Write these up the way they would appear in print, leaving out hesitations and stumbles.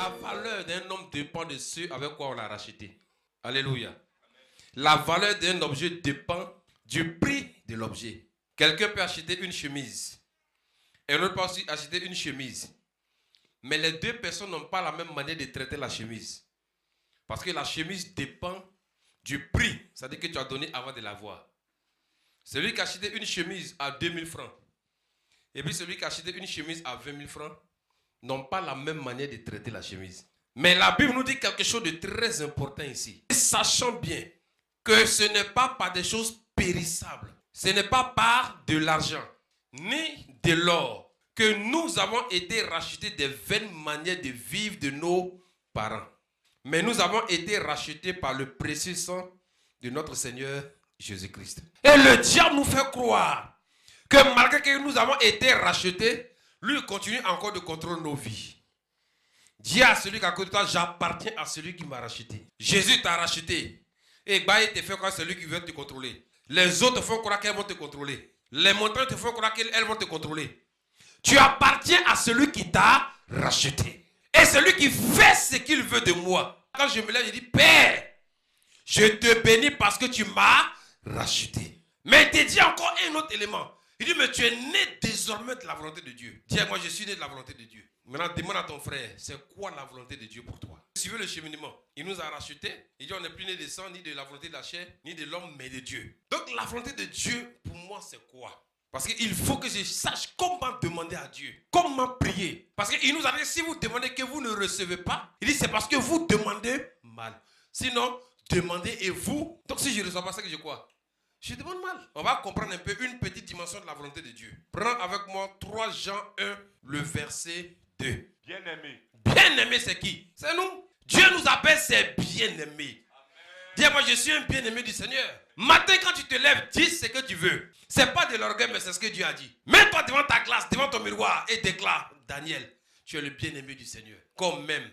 La valeur d'un homme dépend de ce avec quoi on l'a racheté. Alléluia. La valeur d'un objet dépend du prix de l'objet. Quelqu'un peut acheter une chemise. Et un autre peut aussi acheter une chemise. Mais les deux personnes n'ont pas la même manière de traiter la chemise. Parce que la chemise dépend du prix. C'est-à-dire que tu as donné avant de l'avoir. Celui qui a acheté une chemise à 2000 francs. Et puis celui qui a acheté une chemise à 20 000 francs. N'ont pas la même manière de traiter la chemise. Mais la Bible nous dit quelque chose de très important ici. Sachant bien que ce n'est pas par des choses périssables. Ce n'est pas par de l'argent, ni de l'or, que nous avons été rachetés des vaines manières de vivre de nos parents. Mais nous avons été rachetés par le précieux sang de notre Seigneur Jésus-Christ. Et le diable nous fait croire que malgré que nous avons été rachetés, lui continue encore de contrôler nos vies. Dis à celui qui est à côté de toi, j'appartiens à celui qui m'a racheté. Jésus t'a racheté. Et il te fait croire celui qui veut te contrôler. Les autres te font croire qu'elles vont te contrôler. Les montagnes te font croire qu'elles vont te contrôler. Tu appartiens à celui qui t'a racheté. Et celui qui fait ce qu'il veut de moi. Quand je me lève, je dis, Père, je te bénis parce que tu m'as racheté. Mais il te dit encore un autre élément. Il dit, mais tu es né désormais de la volonté de Dieu. Dis, moi je suis né de la volonté de Dieu. Maintenant, demande à ton frère, c'est quoi la volonté de Dieu pour toi? Suivez le cheminement. Il nous a rachetés. Il dit, on n'est plus né de sang, ni de la volonté de la chair, ni de l'homme, mais de Dieu. Donc, la volonté de Dieu, pour moi, c'est quoi? Parce qu'il faut que je sache comment demander à Dieu. Comment prier. Parce qu'il nous a dit, si vous demandez que vous ne recevez pas, il dit, c'est parce que vous demandez mal. Sinon, demandez et vous. Donc, si je ne reçois pas ça, que je quoi? Je demande mal. On va comprendre un peu une petite dimension de la volonté de Dieu. Prends avec moi 3 Jean 1, le verset 2. Bien-aimé. Bien-aimé, c'est qui? C'est nous. Dieu nous appelle ses bien-aimés. Dis-moi, je suis un bien-aimé du Seigneur. Matin, quand tu te lèves, dis ce que tu veux. C'est pas de l'orgueil, mais c'est ce que Dieu a dit. Mets-toi devant ta glace, devant ton miroir et déclare, Daniel, tu es le bien-aimé du Seigneur. Qu'on m'aime,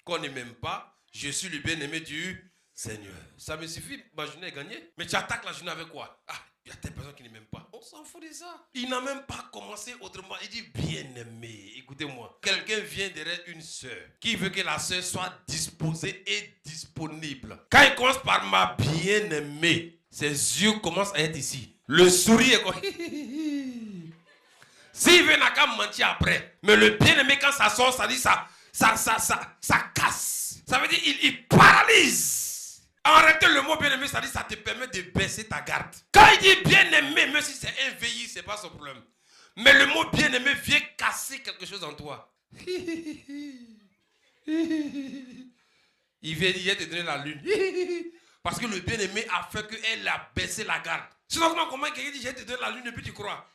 qu'on ne m'aime pas, je suis le bien-aimé du Seigneur. Ça me suffit, ma journée est gagnée. Mais tu attaques la journée avec quoi? Ah, il y a des personnes qui ne m'aiment pas. On s'en fout de ça. Il n'a même pas commencé autrement. Il dit bien-aimé. Écoutez-moi. Quelqu'un vient derrière une sœur qui veut que la sœur soit disposée et disponible. Quand il commence par ma bien-aimée, ses yeux commencent à être ici. Le sourire est comme... S'il veut, n'a qu'à mentir après. Mais le bien-aimé, quand ça sort, ça dit ça casse. Ça veut dire il paralyse. En réalité, le mot bien-aimé, ça dit ça te permet de baisser ta garde. Quand il dit bien-aimé, même si c'est un veillé, c'est pas son problème. Mais le mot bien-aimé vient casser quelque chose en toi. Il vient te donner la lune. Parce que le bien-aimé a fait qu'elle a baissé la garde. Sinon, comment quelqu'un dit je vais te donner la lune et puis tu crois?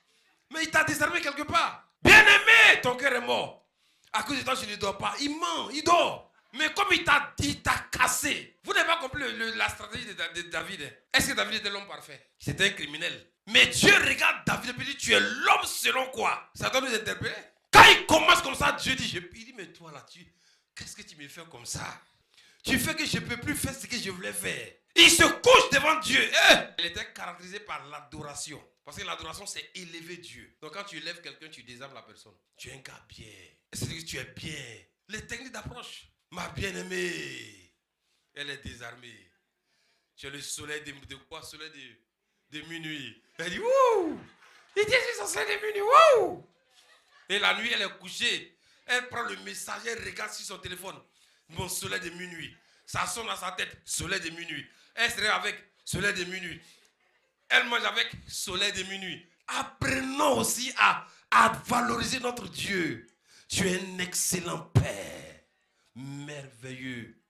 Mais il t'a désarmé quelque part. Bien-aimé, ton cœur est mort. À cause de toi, je ne dors pas. Il ment, il dort. Mais comme il t'a cassé, vous n'avez pas compris la stratégie de David. Est-ce que David était l'homme parfait? C'était un criminel. Mais Dieu regarde David et dit, tu es l'homme selon quoi? Ça doit nous interpeller. Quand il commence comme ça, Dieu dit, il dit, mais toi là, qu'est-ce que tu me fais comme ça? Tu fais que je ne peux plus faire ce que je voulais faire. Il se couche devant Dieu. Elle était caractérisée par l'adoration. Parce que l'adoration, c'est élever Dieu. Donc quand tu élèves quelqu'un, tu désarmes la personne. Tu es un gars bien. C'est-à-dire que tu es bien. Les techniques d'approche. Ma bien-aimée, elle est désarmée. Tu as le soleil de quoi? Soleil de minuit. Elle dit, wouh! Il dit, c'est son soleil de minuit, wouh! Et la nuit, elle est couchée. Elle prend le message, elle regarde sur son téléphone. Mon soleil de minuit. Ça sonne dans sa tête, soleil de minuit. Elle se réveille avec soleil de minuit. Elle mange avec soleil de minuit. Apprenons aussi à valoriser notre Dieu. Tu es un excellent Père. Merveilleux.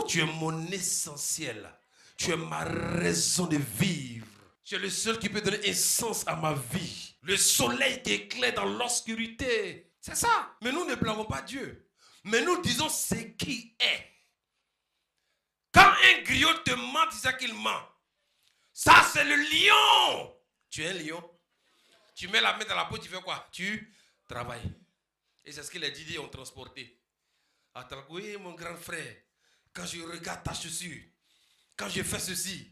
Tu es mon essentiel. Tu es ma raison de vivre. Tu es le seul qui peut donner un sens à ma vie. Le soleil qui éclaire dans l'obscurité. C'est ça. Mais nous ne blâmons pas Dieu. Mais nous disons ce qui est. Quand un griot te ment, disant qu'il ment. Ça, c'est le lion. Tu es un lion. Tu mets la main dans la peau, tu fais quoi? Tu travailles. Et c'est ce que les Didi ont transporté. Attends, oui, mon grand frère, quand je regarde ta chaussure, quand je fais ceci,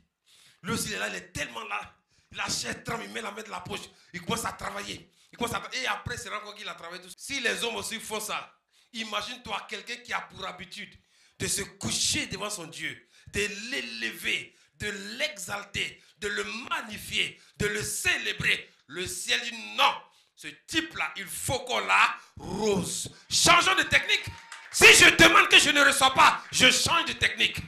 lui aussi, il est tellement là, la chair tremble, il met la main dans la poche, il commence à travailler. Et après, c'est encore qu'il a travaillé tout. Si les hommes aussi font ça, Imagine-toi quelqu'un qui a pour habitude de se coucher devant son Dieu, de l'élever, de l'exalter, de le magnifier, de le célébrer. Le ciel dit non, ce type-là, il faut qu'on l'arrose. Changeons de technique. Si je demande que je ne reçois pas, je change de technique.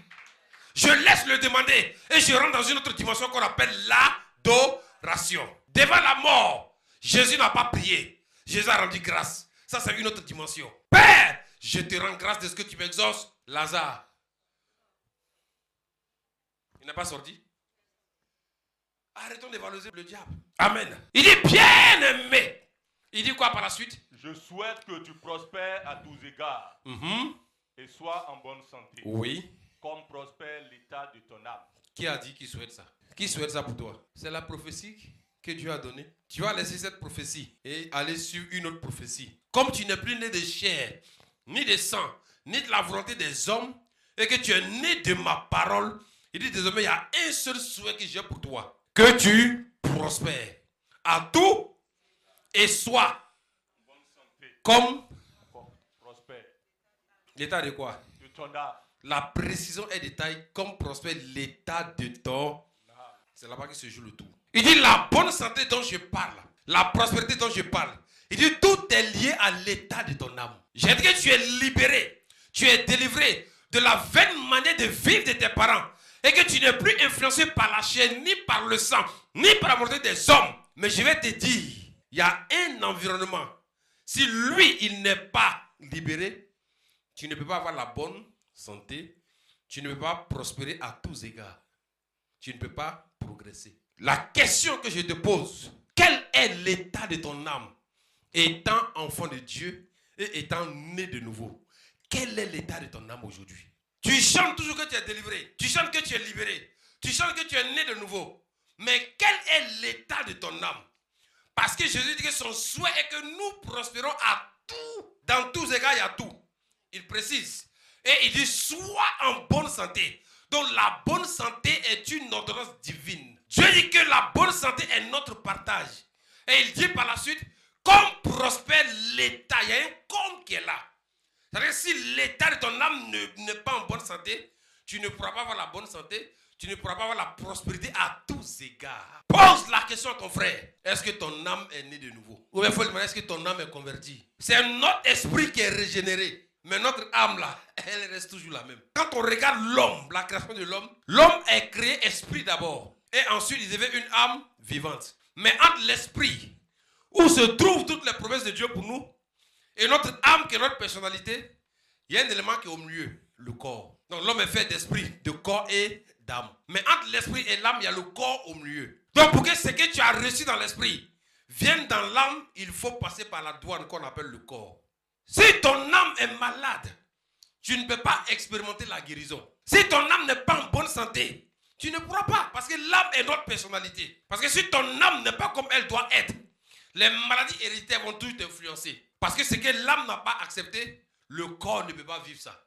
Je laisse le demander et je rentre dans une autre dimension qu'on appelle l'adoration. Devant la mort, Jésus n'a pas prié. Jésus a rendu grâce. Ça, c'est une autre dimension. Père, je te rends grâce de ce que tu m'exauces. Lazare. Il n'a pas sorti. Arrêtons de valoriser le diable. Amen. Il dit bien aimé. Il dit quoi par la suite? Je souhaite que tu prospères à tous égards et sois en bonne santé. Oui. Comme prospère l'état de ton âme. Qui a dit qu'il souhaite ça? Qui souhaite ça pour toi? C'est la prophétie que Dieu a donnée. Tu vas laisser cette prophétie et aller sur une autre prophétie. Comme tu n'es plus né de chair, ni de sang, ni de la volonté des hommes, et que tu es né de ma parole, il dit désormais, il y a un seul souhait que j'ai pour toi. Que tu prospères à tout et sois comme prospère. L'état de quoi? De ton âme. La précision est détail comme prospère l'état de ton. C'est là-bas que se joue le tout. Il dit la bonne santé dont je parle, la prospérité dont je parle. Il dit tout est lié à l'état de ton âme. J'ai dit que tu es libéré, tu es délivré de la vaine manière de vivre de tes parents et que tu n'es plus influencé par la chair, ni par le sang, ni par la volonté des hommes. Mais je vais te dire, il y a un environnement. Si lui, il n'est pas libéré, tu ne peux pas avoir la bonne santé, tu ne peux pas prospérer à tous égards. Tu ne peux pas progresser. La question que je te pose, quel est l'état de ton âme étant enfant de Dieu et étant né de nouveau? Quel est l'état de ton âme aujourd'hui? Tu chantes toujours que tu es délivré, tu chantes que tu es libéré, tu chantes que tu es né de nouveau. Mais quel est l'état de ton âme? Parce que Jésus dit que son souhait est que nous prospérons à tout. Dans tous égards, il y a tout. Il précise. Et il dit, sois en bonne santé. Donc la bonne santé est une ordonnance divine. Dieu dit que la bonne santé est notre partage. Et il dit par la suite, comme prospère l'état, il y a un comme qui est là. C'est-à-dire que si l'état de ton âme n'est pas en bonne santé, tu ne pourras pas avoir la bonne santé, tu ne pourras pas avoir la prospérité à tous égards. Pose la question à ton frère. Est-ce que ton âme est née de nouveau? Ou bien il faut demander, est-ce que ton âme est convertie? C'est notre esprit qui est régénéré. Mais notre âme là, elle reste toujours la même. Quand on regarde l'homme, la création de l'homme, l'homme est créé esprit d'abord. Et ensuite il devient une âme vivante. Mais entre l'esprit, où se trouvent toutes les promesses de Dieu pour nous, et notre âme qui est notre personnalité, il y a un élément qui est au milieu, le corps. Donc l'homme est fait d'esprit, de corps et d'âme. Mais entre l'esprit et l'âme, il y a le corps au milieu. Donc pour que ce que tu as reçu dans l'esprit vienne dans l'âme, il faut passer par la douane qu'on appelle le corps. Si ton âme est malade, tu ne peux pas expérimenter la guérison. Si ton âme n'est pas en bonne santé, tu ne pourras pas. Parce que l'âme est notre personnalité. Parce que si ton âme n'est pas comme elle doit être, les maladies héréditaires vont toujours t'influencer. Parce que ce que l'âme n'a pas accepté, le corps ne peut pas vivre ça.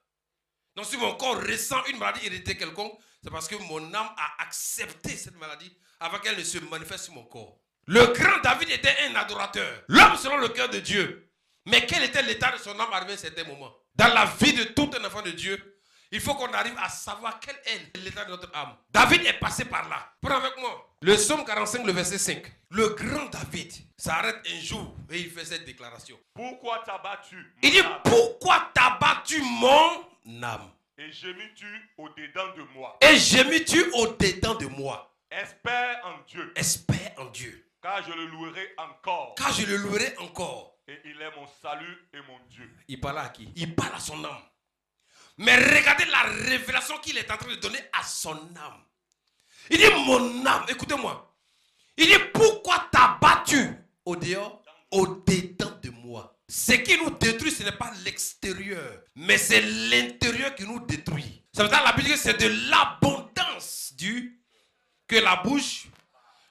Donc si mon corps ressent une maladie héréditaire quelconque, c'est parce que mon âme a accepté cette maladie avant qu'elle ne se manifeste sur mon corps. Le grand David était un adorateur. L'homme selon le cœur de Dieu. Mais quel était l'état de son âme arrivé à un certain moment? Dans la vie de tout un enfant de Dieu, il faut qu'on arrive à savoir quel est l'état de notre âme. David est passé par là. Prends avec moi. Le psaume 45, le verset 5. Le grand David s'arrête un jour et il fait cette déclaration. Pourquoi t'as battu? Il dit, pourquoi t'as battu mon âme? Et gémis-tu au-dedans de moi? Et gémis-tu au-dedans de moi? Espère en Dieu. Espère en Dieu. Car je le louerai encore. Car je le louerai encore. Et il est mon salut et mon Dieu. Il parle à qui? Il parle à son âme. Mais regardez la révélation qu'il est en train de donner à son âme. Il dit, mon âme, écoutez-moi. Il dit, pourquoi t'as battu au dehors, au-dedans de moi? Ce qui nous détruit, ce n'est pas l'extérieur, mais c'est l'intérieur qui nous détruit. Ça veut dire la Bible que c'est de l'abondance que la bouche.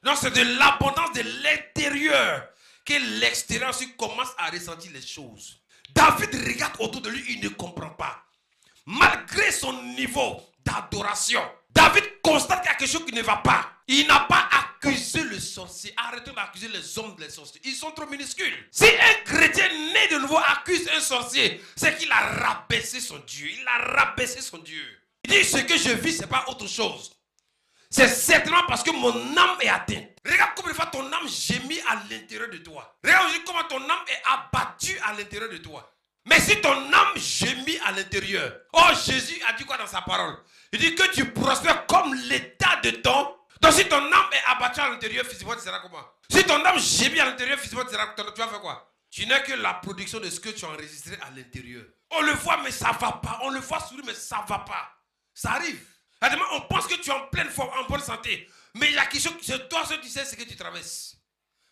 Non, c'est de l'abondance de l'intérieur que l'extérieur aussi commence à ressentir les choses. David regarde autour de lui, il ne comprend pas. Malgré son niveau d'adoration, David constate qu'il y a quelque chose qui ne va pas. Il n'a pas à accusez le sorcier. Arrêtez d'accuser les hommes les sorciers. Ils sont trop minuscules. Si un chrétien né de nouveau accuse un sorcier, c'est qu'il a rabaissé son Dieu. Il a rabaissé son Dieu. Il dit, ce que je vis, ce n'est pas autre chose. C'est certainement parce que mon âme est atteinte. Regarde combien de fois ton âme gémit à l'intérieur de toi. Regarde aussi comment ton âme est abattue à l'intérieur de toi. Mais si ton âme gémit à l'intérieur, oh, Jésus a dit quoi dans sa parole? Il dit que tu prospères comme l'état de ton. Donc si ton âme est abattue à l'intérieur, physiquement, tu seras comment? Si ton âme gémit à l'intérieur, physiquement, tu vas faire quoi? Tu n'es que la production de ce que tu as enregistré à l'intérieur. On le voit, mais ça ne va pas. On le voit sourire, mais ça ne va pas. Ça arrive. On pense que tu es en pleine forme, en bonne santé. Mais il y a quelque chose, c'est toi seul qui sais ce que tu traverses.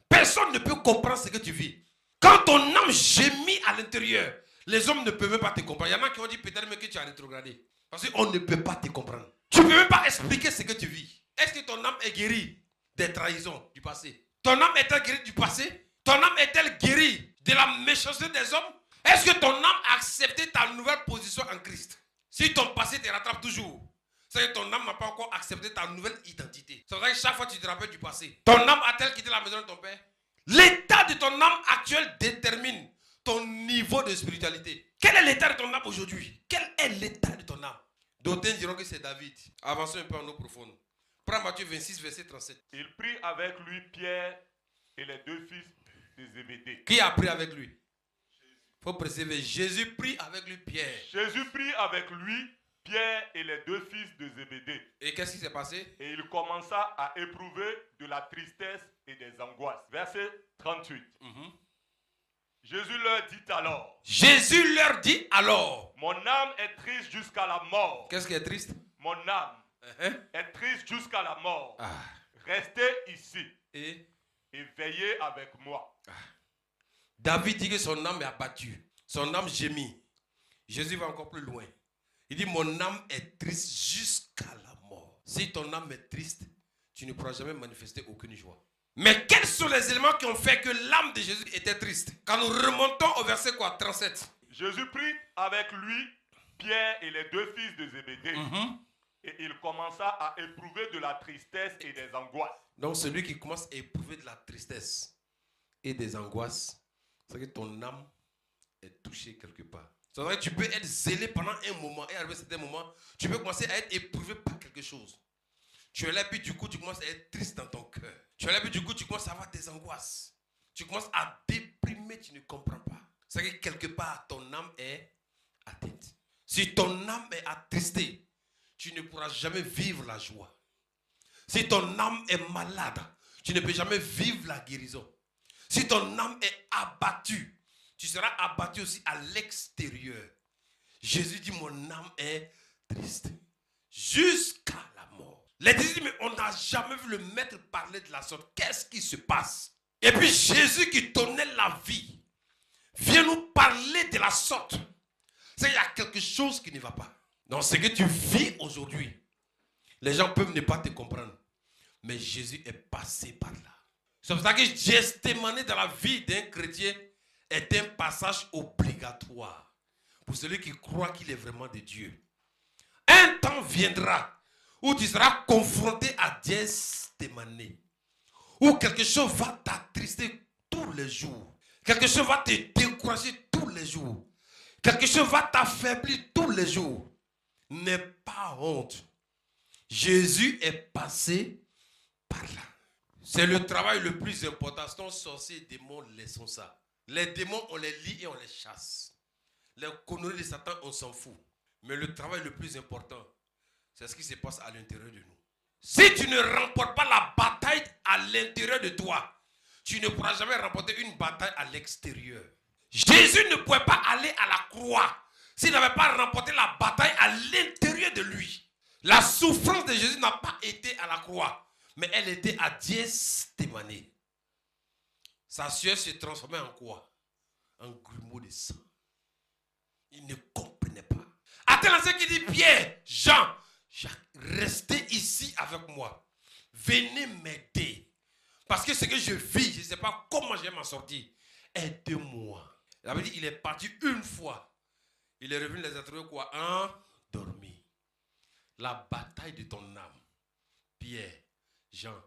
Personne ne peut comprendre ce que tu vis. Quand ton âme gémit à l'intérieur, les hommes ne peuvent même pas te comprendre. Il y en a qui ont dit peut-être même que tu as rétrogradé. Parce qu'on ne peut pas te comprendre. Tu ne peux même pas expliquer ce que tu vis. Est-ce que ton âme est guérie des trahisons du passé? Ton âme est-elle guérie du passé? Ton âme est-elle guérie de la méchanceté des hommes? Est-ce que ton âme a accepté ta nouvelle position en Christ? Si ton passé te rattrape toujours, c'est que ton âme n'a pas encore accepté ta nouvelle identité. C'est vrai que chaque fois tu te rappelles du passé. Ton âme a-t-elle quitté la maison de ton père? L'état de ton âme actuel détermine ton niveau de spiritualité. Quel est l'état de ton âme aujourd'hui? Quel est l'état de ton âme? D'autres diront que c'est David. Avançons un peu en eau profonde. Prends Matthieu 26, verset 37. Il prit avec lui Pierre et les deux fils de Zébédée. Qui a pris avec lui? Il faut préciser, Jésus prit avec lui Pierre. Jésus prit avec lui Pierre et les deux fils de Zébédée. Et qu'est-ce qui s'est passé? Et il commença à éprouver de la tristesse et des angoisses. Verset 38. Jésus leur dit alors. Jésus leur dit alors. Mon âme est triste jusqu'à la mort. Qu'est-ce qui est triste? Mon âme est triste jusqu'à la mort. Restez ici et veillez avec moi. David dit que son âme est abattue. Son âme gémit. Jésus va encore plus loin. Il dit mon âme est triste jusqu'à la mort. Si ton âme est triste, tu ne pourras jamais manifester aucune joie. Mais quels sont les éléments qui ont fait que l'âme de Jésus était triste? Quand nous remontons au verset 37. Jésus prit avec lui Pierre et les deux fils de Zébédée. Et il commença à éprouver de la tristesse et des angoisses. Donc celui qui commence à éprouver de la tristesse et des angoisses, c'est que ton âme est touchée quelque part. C'est vrai que tu peux être zélé pendant un moment et arrivé à certains moments, tu peux commencer à être éprouvé par quelque chose. Tu es là, puis du coup, tu commences à être triste dans ton cœur. Tu es là, puis du coup, tu commences à avoir des angoisses. Tu commences à déprimer, tu ne comprends pas. C'est que quelque part, ton âme est atteinte. Si ton âme est attristée, tu ne pourras jamais vivre la joie. Si ton âme est malade, tu ne peux jamais vivre la guérison. Si ton âme est abattue, tu seras abattu aussi à l'extérieur. Jésus dit, mon âme est triste jusqu'à la mort. Les disciples disent, mais on n'a jamais vu le maître parler de la sorte. Qu'est-ce qui se passe? Et puis Jésus qui donnait la vie vient nous parler de la sorte. C'est qu'il y a quelque chose qui ne va pas. Dans ce que tu vis aujourd'hui, les gens peuvent ne pas te comprendre. Mais Jésus est passé par là. C'est pour ça que Gethsémani dans la vie d'un chrétien est un passage obligatoire pour celui qui croit qu'il est vraiment de Dieu. Un temps viendra où tu seras confronté à Gethsémani, où quelque chose va t'attrister tous les jours. Quelque chose va te décourager tous les jours. Quelque chose va t'affaiblir tous les jours. N'aie pas honte. Jésus est passé par là. C'est le travail le plus important. Sinon, sorciers et démons, laissons ça. Les démons, on les lie et on les chasse. Les conneries de Satan, on s'en fout. Mais le travail le plus important, c'est ce qui se passe à l'intérieur de nous. Si tu ne remportes pas la bataille à l'intérieur de toi, tu ne pourras jamais remporter une bataille à l'extérieur. Jésus ne pouvait pas aller à la croix s'il n'avait pas remporté la bataille à l'intérieur de lui. La souffrance de Jésus n'a pas été à la croix, mais elle était à Gethsémani. Sa sueur se transformait en quoi? En grumeau de sang. Il ne comprenait pas. À tel enseigne qui dit, Pierre, Jean, restez ici avec moi. Venez m'aider. Parce que ce que je vis, je ne sais pas comment je vais m'en sortir. Aidez-moi. Il avait dit, il est parti une fois. Il est revenu les attribuer quoi? Endormi. La bataille de ton âme. Pierre, Jean,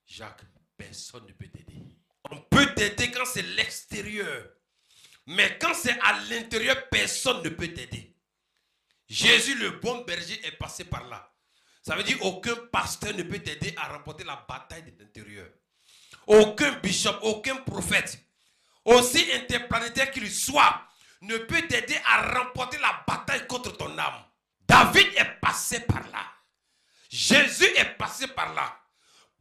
Jacques, personne ne peut t'aider. On peut t'aider quand c'est l'extérieur. Mais quand c'est à l'intérieur, personne ne peut t'aider. Jésus, le bon berger, est passé par là. Ça veut dire qu'aucun pasteur ne peut t'aider à remporter la bataille de l'intérieur. Aucun bishop, aucun prophète, aussi interplanétaire qu'il soit, ne peut t'aider à remporter la bataille contre ton âme. David est passé par là. Jésus est passé par là.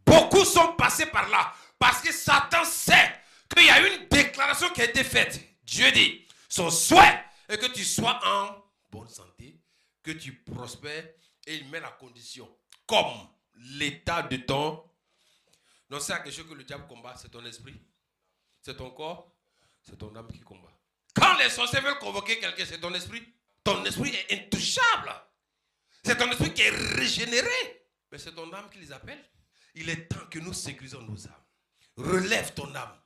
Beaucoup sont passés par là. Parce que Satan sait qu'il y a une déclaration qui a été faite. Dieu dit, son souhait est que tu sois en bonne santé, que tu prospères, et il met la condition. Comme l'état de ton... Non, c'est quelque chose que le diable combat, c'est ton esprit. C'est ton corps, c'est ton âme qui combat. Quand les sorciers veulent convoquer quelqu'un, c'est ton esprit. Ton esprit est intouchable. C'est ton esprit qui est régénéré. Mais c'est ton âme qui les appelle. Il est temps que nous sécurisons nos âmes. Relève ton âme.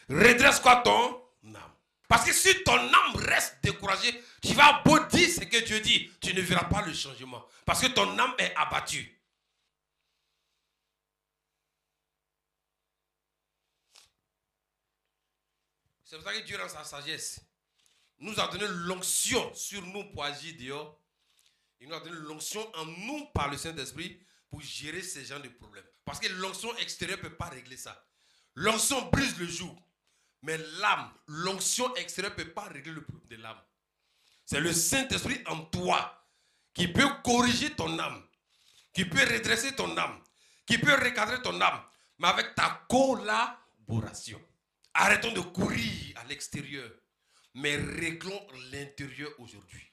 Redresse quoi ton âme. Parce que si ton âme reste découragée, tu vas beau dire ce que Dieu dit, tu ne verras pas le changement. Parce que ton âme est abattue. C'est pour ça que Dieu, dans sa sagesse, nous a donné l'onction sur nous pour agir dehors. Il nous a donné l'onction en nous par le Saint-Esprit pour gérer ces genres de problèmes. Parce que l'onction extérieure ne peut pas régler ça. L'onction brise le jour. Mais l'âme, l'onction extérieure ne peut pas régler le problème de l'âme. C'est le Saint-Esprit en toi qui peut corriger ton âme, qui peut redresser ton âme, qui peut recadrer ton âme, mais avec ta collaboration. Arrêtons de courir à l'extérieur, mais réglons l'intérieur aujourd'hui.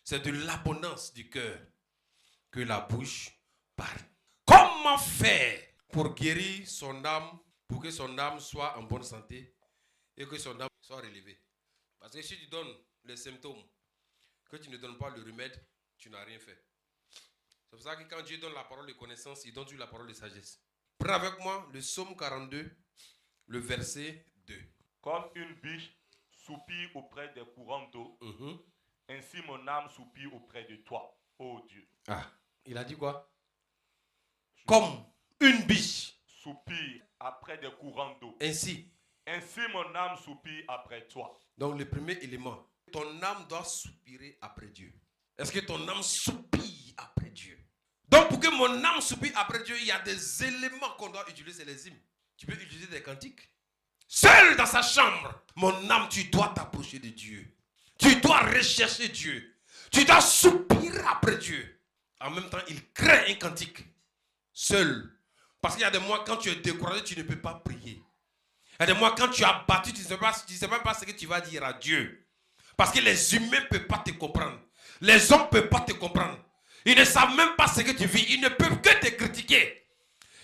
C'est de l'abondance du cœur que la bouche parle. Comment faire pour guérir son âme, pour que son âme soit en bonne santé et que son âme soit relevée? Parce que si tu donnes les symptômes, que tu ne donnes pas le remède, tu n'as rien fait. C'est pour ça que quand Dieu donne la parole de connaissance, il donne toujours la parole de sagesse. Prends avec moi le psaume 42, le verset 2. Comme une biche soupire auprès des courants d'eau, ainsi mon âme soupire auprès de toi, ô Dieu. Ah, il a dit quoi? Comme une biche soupire après des courants d'eau. Ainsi mon âme soupire après toi. Donc le premier élément, ton âme doit soupirer après Dieu. Est-ce que ton âme soupire après Dieu? Donc pour que mon âme soupire après Dieu, il y a des éléments qu'on doit utiliser, les hymnes. Tu peux utiliser des cantiques. Seul dans sa chambre, mon âme, tu dois t'approcher de Dieu. Tu dois rechercher Dieu. Tu dois soupirer après Dieu. En même temps, il crée un cantique. Seul. Parce qu'il y a des mois, quand tu es découragé, tu ne peux pas prier. Il y a des mois, quand tu es abattu, tu ne sais même pas ce que tu vas dire à Dieu. Parce que les humains ne peuvent pas te comprendre. Les hommes ne peuvent pas te comprendre. Ils ne savent même pas ce que tu vis. Ils ne peuvent que te critiquer.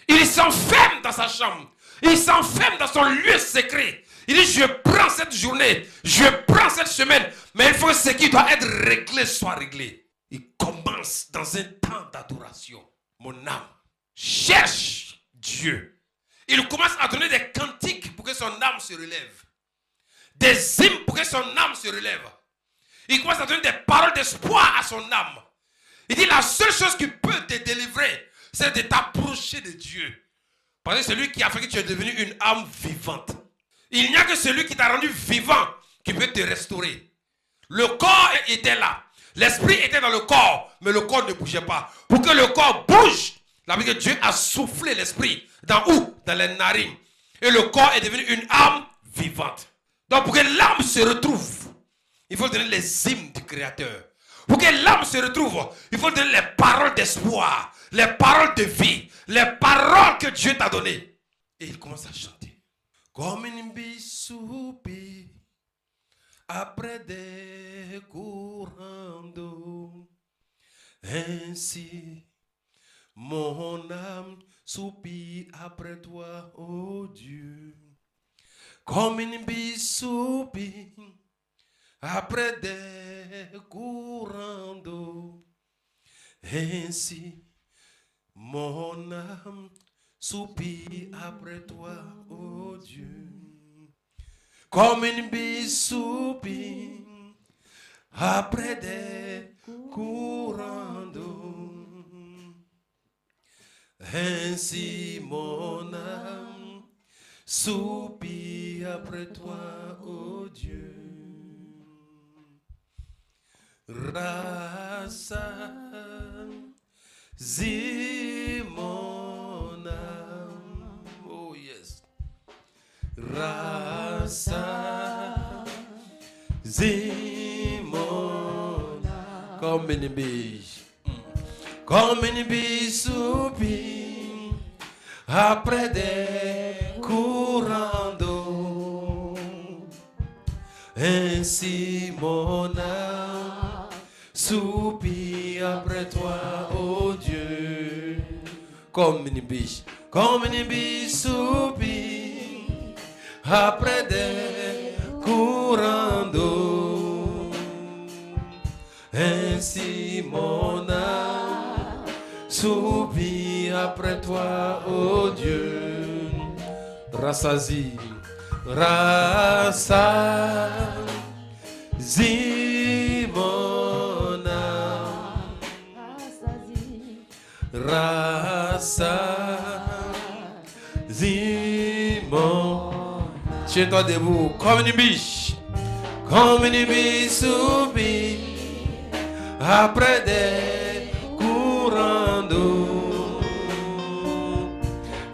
Il s'enferme dans sa chambre. Il s'enferme dans son lieu secret. Il dit, je prends cette journée, je prends cette semaine, mais il faut que ce qui doit être réglé soit réglé. Il commence dans un temps d'adoration. Mon âme cherche Dieu. Il commence à donner des cantiques pour que son âme se relève. Des hymnes pour que son âme se relève. Il commence à donner des paroles d'espoir à son âme. Il dit, la seule chose qui peut te délivrer, c'est de t'approcher de Dieu. Parce que c'est lui qui a fait que tu es devenu une âme vivante. Il n'y a que celui qui t'a rendu vivant qui peut te restaurer. Le corps était là. L'esprit était dans le corps, mais le corps ne bougeait pas. Pour que le corps bouge, la Bible dit que Dieu a soufflé l'esprit. Dans où? Dans les narines. Et le corps est devenu une âme vivante. Donc pour que l'âme se retrouve, il faut donner les hymnes du Créateur. Pour que l'âme se retrouve, il faut donner les paroles d'espoir, les paroles de vie, les paroles que Dieu t'a données. Et il commence à chanter. Comme une biche soupire après des courants d'eau, ainsi mon âme soupire après toi, ô Dieu. Comme une biche soupire après des courants d'eau, ainsi mon âme soupire après toi, ô Dieu. Comme une biche soupire après des courants d'eau, Ainsi mon âme soupire après toi, ô Dieu. Rassasie mon âme. Oh yes. Rassasie mon âme. Comme une biche. Comme une biche soupire après des courants d'eau. Ainsi mon âme soupire après toi, ô Dieu. Comme une biche soupire après des courants d'eau. Ainsi mon âme soupire après toi, ô Dieu. Rassasie mon âme. Rassasie mon âme. Tiens-toi debout comme une biche soupire après des courants d'eau.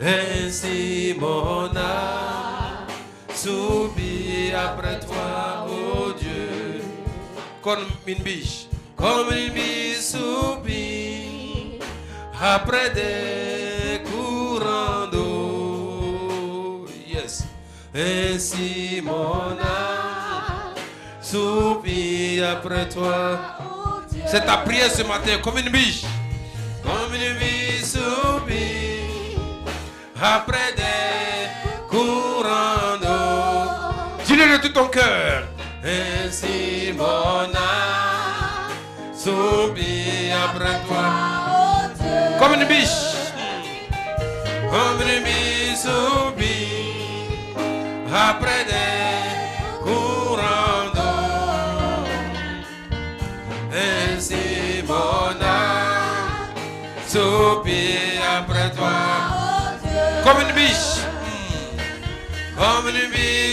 Ainsi mon âme soupire après toi, ô Dieu. Comme une biche soupire après des courants d'eau. Yes. Ainsi mon âme soupire après toi. C'est ta prière ce matin, comme une biche soupire après des courants d'eau. Dis-le de tout ton cœur. Ainsi mon âme soupire après toi. Comme une biche soupire après des courants d'eau. Ainsi mon âme soupire après toi. Comme une biche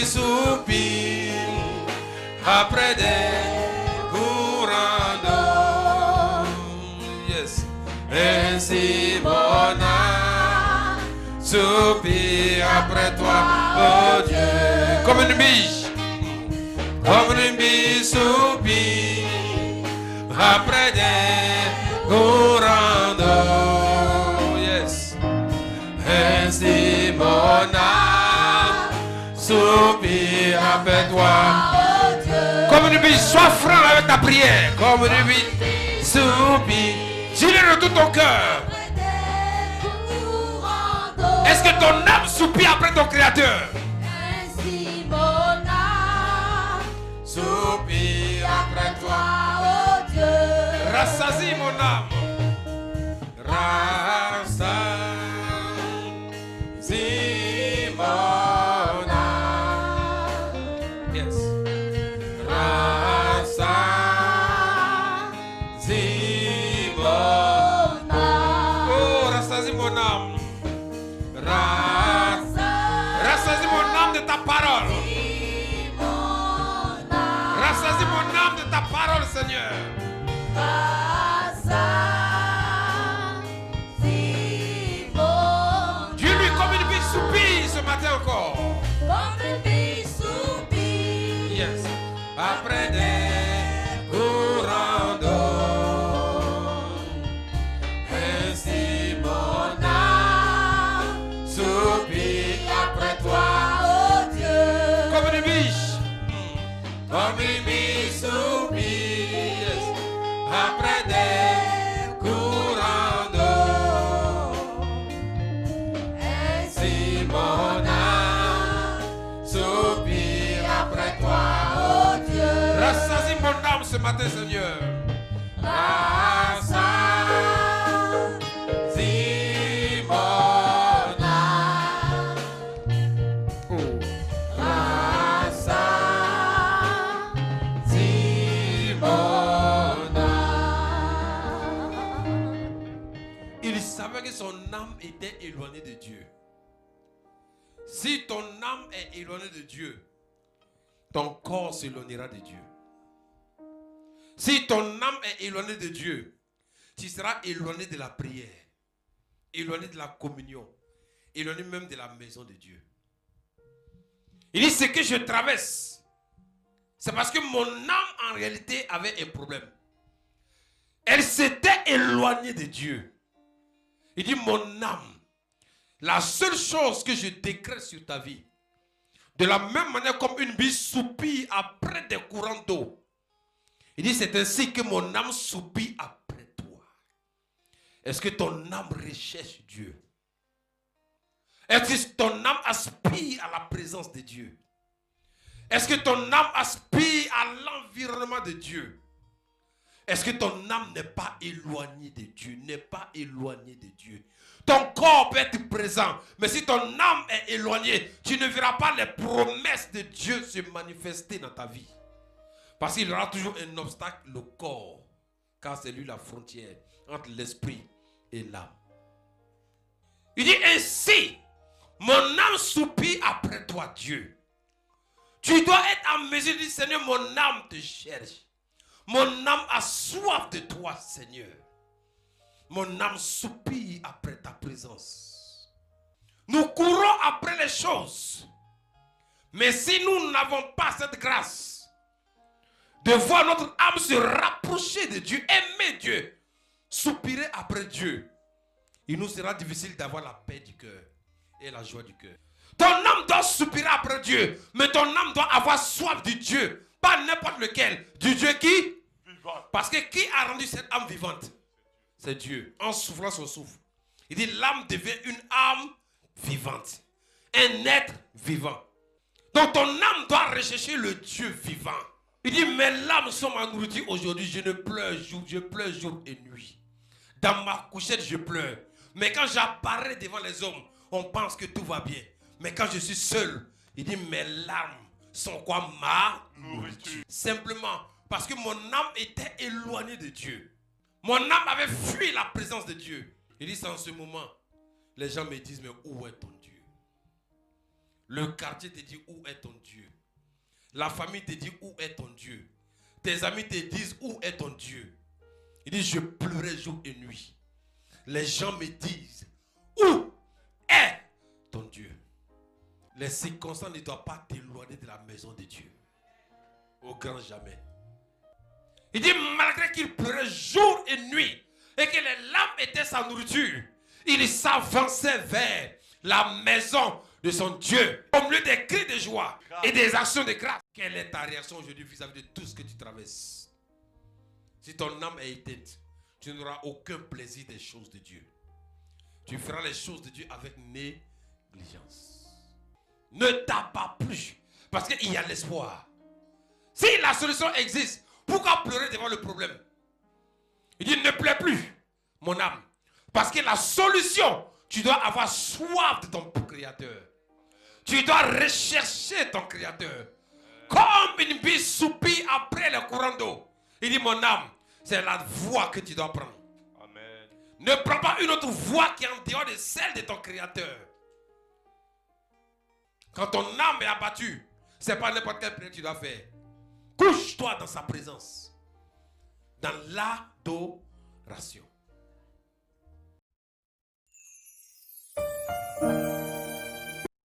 soupire après des courants d'eau. Yes. Ainsi mon âme soupire après toi, oh Dieu. Comme une biche soupire après des courants d'eau. Yes. Ainsi mon âme soupire après toi. Comme une biche, sois franc avec ta prière. Comme une biche soupire. Dis-le de tout ton cœur. Est-ce que ton âme soupire après ton Créateur? Ainsi mon âme soupire après toi, oh Dieu. Rassasie mon âme. Rassasie mon âme. Yes. Rassasie mon âme. Oh, rassasie mon âme. Rassasie mon âme de ta parole. Rassasie mon âme de ta parole, Seigneur. Dis-lui comme une biche soupire ce matin encore. Yes. Après des courants d'eau. Ainsi mon âme soupire après toi, oh Dieu. Comme une biche soupire. Yes. Après des courants d'eau. Ainsi mon âme soupire après toi, oh Dieu. Rassasie mon âme ce matin, Seigneur. Rassasie mon âme. Oh. Rassasie mon âme. Il savait que son âme était éloignée de Dieu. Si ton âme est éloignée de Dieu, ton corps s'éloignera de Dieu. Si ton âme est éloignée de Dieu, tu seras éloigné de la prière, éloigné de la communion, éloigné même de la maison de Dieu. Il dit, ce que je traverse, c'est parce que mon âme en réalité avait un problème. Elle s'était éloignée de Dieu. Il dit, mon âme, la seule chose que je décrète sur ta vie, de la même manière comme une bille soupire après des courants d'eau, il dit, c'est ainsi que mon âme soupire après toi. Est-ce que ton âme recherche Dieu? Est-ce que ton âme aspire à la présence de Dieu? Est-ce que ton âme aspire à l'environnement de Dieu? Est-ce que ton âme n'est pas éloignée de Dieu? N'est pas éloignée de Dieu? Ton corps peut être présent, mais si ton âme est éloignée, tu ne verras pas les promesses de Dieu se manifester dans ta vie. Parce qu'il y aura toujours un obstacle, le corps, car c'est lui la frontière entre l'esprit et l'âme. Il dit ainsi, mon âme soupire après toi, Dieu. Tu dois être en mesure de dire, Seigneur, mon âme te cherche. Mon âme a soif de toi, Seigneur. Mon âme soupire après ta présence. Nous courons après les choses. Mais si nous n'avons pas cette grâce de voir notre âme se rapprocher de Dieu, aimer Dieu, soupirer après Dieu, il nous sera difficile d'avoir la paix du cœur et la joie du cœur. Ton âme doit soupirer après Dieu, mais ton âme doit avoir soif du Dieu, pas n'importe lequel, du Dieu qui? Vivant. Parce que qui a rendu cette âme vivante? C'est Dieu. En soufflant son souffle. Il dit l'âme devient une âme vivante. Un être vivant. Donc ton âme doit rechercher le Dieu vivant. Il dit mes larmes sont ma nourriture aujourd'hui. Je pleure jour et nuit. Dans ma couchette je pleure. Mais quand j'apparais devant les hommes, on pense que tout va bien. Mais quand je suis seul, il dit mes larmes sont quoi? Ma nourriture. Simplement parce que mon âme était éloignée de Dieu. Mon âme avait fui la présence de Dieu. Il dit, c'est en ce moment, les gens me disent, mais où est ton Dieu? Le quartier te dit, où est ton Dieu? La famille te dit, où est ton Dieu? Tes amis te disent, où est ton Dieu? Il dit, je pleurais jour et nuit. Les gens me disent, où est ton Dieu? Les circonstances ne doivent pas t'éloigner de la maison de Dieu. Au grand jamais. Il dit, malgré qu'il pleurait jour et nuit, et que les larmes étaient sa nourriture, il s'avançait vers la maison de son Dieu. Au milieu des cris de joie et des actions de grâce. Quelle est ta réaction aujourd'hui vis-à-vis de tout ce que tu traverses? Si ton âme est éteinte, tu n'auras aucun plaisir des choses de Dieu. Tu feras les choses de Dieu avec négligence. Ne t'abats plus, parce qu'il y a l'espoir. Si la solution existe, pourquoi pleurer devant le problème? Il dit, ne pleure plus, mon âme. Parce que la solution, tu dois avoir soif de ton Créateur. Tu dois rechercher ton Créateur. Comme une bille soupire après le courant d'eau. Il dit, mon âme, c'est la voie que tu dois prendre. Amen. Ne prends pas une autre voie qui est en dehors de celle de ton Créateur. Quand ton âme est abattue, ce n'est pas n'importe quelle prière que tu dois faire. Couche-toi dans sa présence. Dans l'adoration.